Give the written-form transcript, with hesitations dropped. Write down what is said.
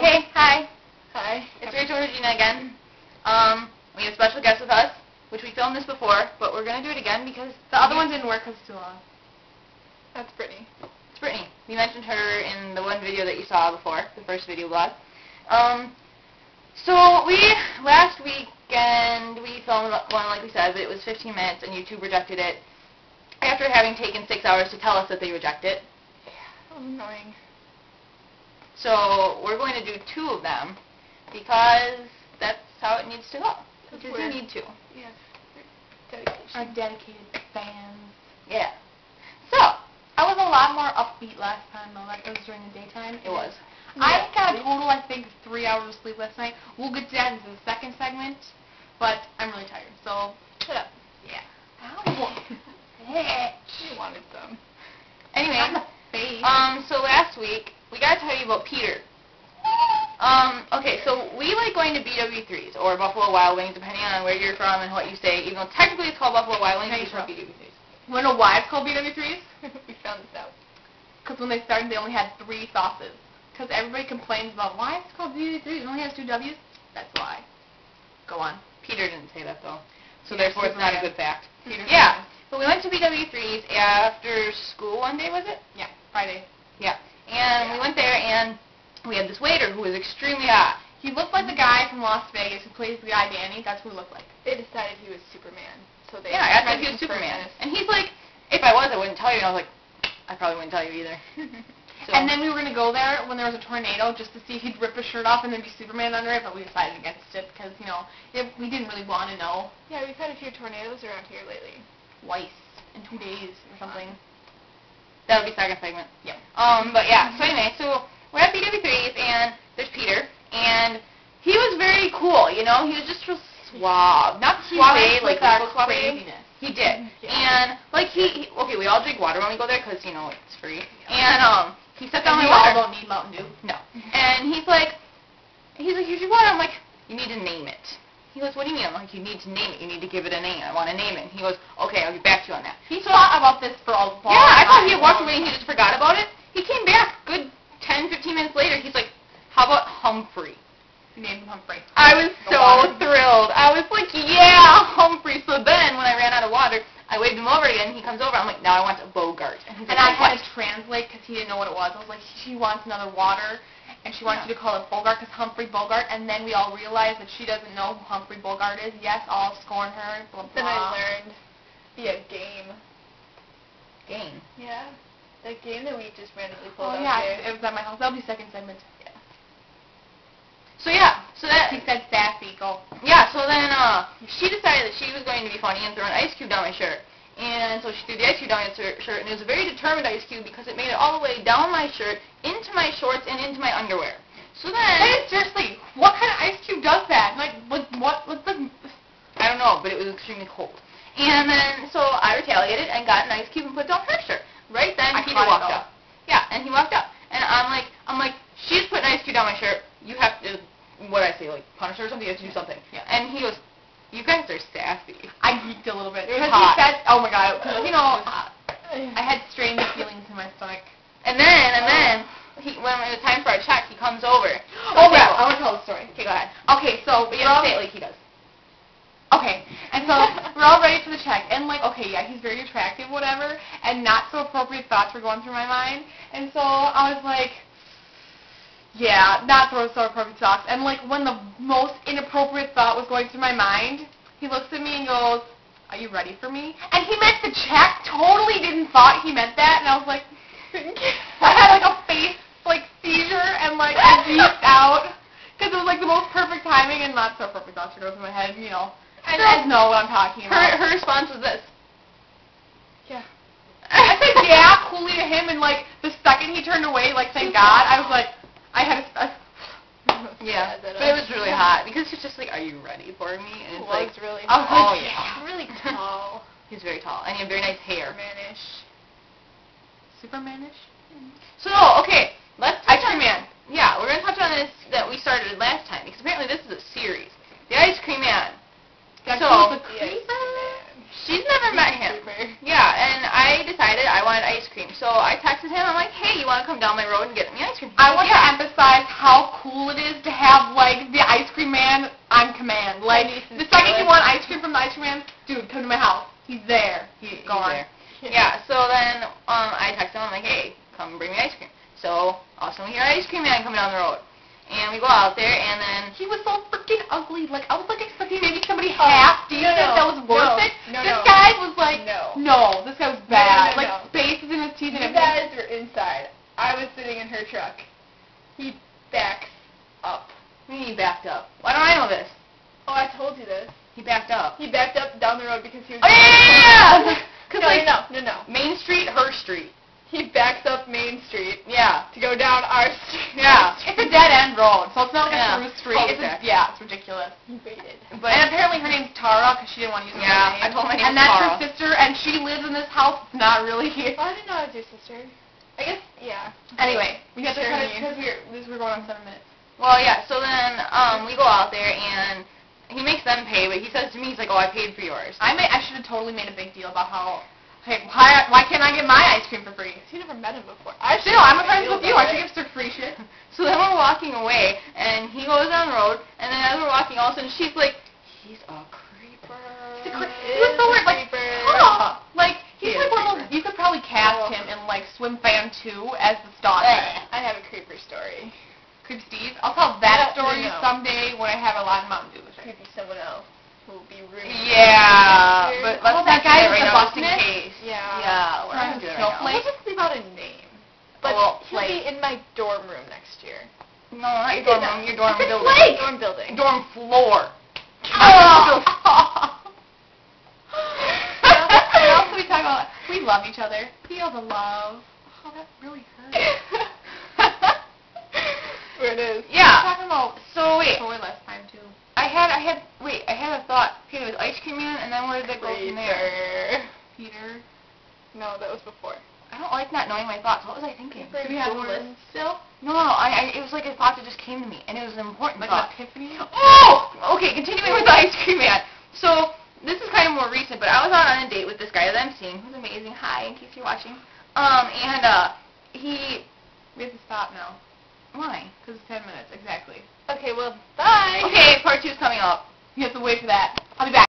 Okay, hi. Hi. It's Rachel and Regina again. We have a special guest with us, which we filmed this before, but we're going to do it again because The other one didn't work because it's too long. That's Brittany. It's Brittany. We mentioned her in the one video that you saw before, the first video vlog. So last weekend, we filmed one, like we said, but it was 15 minutes, and YouTube rejected it after having taken 6 hours to tell us that they reject it. Yeah, annoying. So we're going to do 2 of them because that's how it needs to go. Because we need to. Yes. Dedication. Our dedicated fans. Yeah. So, I was a lot more upbeat last time, though. That was during the daytime. it was. I got a total, I think, 3 hours of sleep last night. We'll get to that in the second segment, but I'm really tired, so Shut up. yeah. You wanted some. Anyway, On the face. so last week, we got to tell you about Peter. Okay, so we like going to BW3s, or Buffalo Wild Wings, depending on where you're from and what you say, even though technically it's called Buffalo Wild Wings, Hey, it's called BW3s. You want to know why it's called BW3s? We found this out. Because when they started, they only had 3 sauces. Because everybody complains about why it's called BW3s. It only has 2 W's. That's why. Go on. Peter didn't say that, though, so Yeah, therefore it's not a Superman. good fact. Peter Yeah, but we went to BW3s after school one day, was it? Yeah, Friday. Yeah. And we went there, and we had this waiter who was extremely hot. He looked like the guy from Las Vegas who plays the guy Danny. That's who he looked like. They decided he was Superman, so they Yeah, I tried thought he to was confirm Superman. this. And he's like, if I was, I wouldn't tell you. And I was like, I probably wouldn't tell you either. So, And then we were going to go there when there was a tornado just to see if he'd rip his shirt off and there'd be Superman under it, but we decided against it because, you know, we didn't really want to know. Yeah, we've had a few tornadoes around here lately. Twice in 2 days or something. that'll be second segment. Yep. But yeah, so anyway, so we're at BW3's, and there's Peter, and he was very cool, you know? He was just real suave. Not He suave, went like with our suave. craziness. He did. Yeah. And, like, okay, we all drink water when we go there because, you know, it's free. And, he set down And my we all water. don't need Mountain Dew. No. And he's like, here's your water. I'm like, you need to name it. He goes, what do you mean? I'm like, you need to name it. You need to give it a name. I want to name it. And he goes, okay, I'll get back to you on that. He thought about this for a long time. Yeah, I thought he had walked away and he just forgot about it. He came back good 10, 15 minutes later. He's like, how about Humphrey? We named him Humphrey. I was The so water. thrilled. I was like, yeah, Humphrey. So then when I ran out of water, I waved him over again. He comes over. I'm like, now I want a Bogart. And he's And like, I had what? to translate because he didn't know what it was. I was like, she wants another water, and she wants you to call it Bogart because Humphrey Bogart. And then we all realized that she doesn't know who Humphrey Bogart is. Yes, all scorn her. Blah, blah. Then I learned via game. Game. Yeah. That game that we just randomly pulled Oh, out yeah, there. it was at my house. That'll be second segment. So yeah, so that He said sassy. Go. yeah, so then she decided that she was going to be funny and throw an ice cube down my shirt. And so she threw the ice cube down my shirt, and it was a very determined ice cube because it made it all the way down my shirt, into my shorts, and into my underwear. So then, Hey, seriously, what kind of ice cube does that? Like, what's the... I don't know, but it was extremely cold. And then, so I retaliated and got an ice cube and put it down her shirt. Right then, I Peter caught it, walked though. up. Yeah, and he walked up. And I'm like, she's put an ice cube down my shirt. You have to, what I say, like, punish her or something? You have to do something. Yeah. And he goes, you guys are sassy. I geeked a little bit. It was Because hot. he said, oh my god, you know, I I had strange feelings in my stomach. And then, when it was time for our check, he comes over. Oh, yeah, I want to tell the story. Okay, go ahead. Okay, so But we're you all, have to say it like he does. okay, and so we're all ready for the check, and like, okay, yeah, he's very attractive, whatever, and not so appropriate thoughts were going through my mind, and so I was like, yeah, not so appropriate thoughts, and like when the most inappropriate thought was going through my mind, he looks at me and goes, are you ready for me? And he meant the check, totally didn't thought he meant that, and I was like, I had like a face, like, seizure, and like, I geeked out, because it was like the most perfect timing, and not so appropriate thoughts were going through my head, you know. And guys know what I'm talking about. Her response was this. Yeah. I said yeah coolly to him, and like the second he turned away, like thank God, I was like, I had a Yeah, but it was really hot because he's just like, are you ready for me? And It it's like, was really I was hot. like, yeah. Really tall. he's very tall and he had very nice hair. Supermanish. Supermanish? So, okay, let's Ice touch Cream on, Man. yeah, we're going to touch on this that we started last time because apparently this is a series. The Ice Cream Man. Got So, the creep? she's never met him. Yeah, and I decided I wanted ice cream. So I texted him, I'm like, hey, you want to come down my road and get me ice cream? I want to emphasize how cool it is to have, like, the ice cream man on command. Like, the second you want ice cream from the ice cream man, dude, come to my house. He's there. He's gone. there. Yeah, so then I texted him, I'm like, hey, come bring me ice cream. So, also we hear ice cream man coming down the road. And we go out there, and then he was so freaking ugly. Like, I was, like, expecting maybe somebody half decent that was worth it. No, this guy was, like, no. This guy was bad. No. Like, spaces in his teeth and You guys were inside. I was sitting in her truck. He backs up. what do you mean he backed up? Why don't I know this? Oh, I told you this. He backed up. He backed up down the road because he was... Oh, yeah! No, like, no. Main Street, her street. He backs up Main Street Yeah. to go down our street. Yeah. It's a dead-end road, so it's not like Yeah. a through street. It's ridiculous. He waited. But And apparently her name's Tara because she didn't want to use her Yeah, name. I told my name And was that's Tara. her sister, and she lives in this house. It's not really here. Oh, I didn't know it was your sister. I guess, yeah. Anyway, we have to Sure, cut it you- because we're going on 7 minutes. well, yeah. So then we go out there, and he makes them pay, but he says to me, he's like, oh, I paid for yours. I should have totally made a big deal about how, hey, why can't I get my ice cream for free? You never met him before. Still, I'm friends with you. I should give her free shit. So then we're walking away, and he goes down the road, and then as we're walking, all of a sudden she's like, he's a creeper. He was so weird, like, huh. Like, he's like one of those, you could probably cast him in, like, Swim Fan 2 as the stalker. I have a creeper story. Creepy Steve. I'll tell that No, story no. someday when I have a lot of Mountain Dew. Maybe someone else who will be rude. Yeah, but let's that not guy do with right the now, just in busness? case. Yeah. Yeah, we're not Trying to doing it kill right now. Flake. Let's just leave out a name. But Well, he'll be in my dorm room next year. No, not your dorm room, your dorm It's building. Flake! Dorm building. Dorm floor. Oh! What else do we talk about? We love each other. Feel the love. Oh, that really hurt. Where it is. We're Yeah. talking about So wait, toy last time too. I had a thought. Okay, there was Ice Cream Man, and then where did that go from there? Peter. No, that was before. I don't like not knowing my thoughts. What was I thinking? Do we have a list still? No, it was like a thought that just came to me, and it was an important Like thought. an epiphany? Oh! Okay, continuing with the Ice Cream Man. So, this is kind of more recent, but I was out on a date with this guy that I'm seeing, who's amazing. Hi, in case you're watching. He... We have to stop now. Why? Because it's 10 minutes, exactly. Okay, well, bye! Okay, part 2 is coming up. You have to wait for that. I'll be back.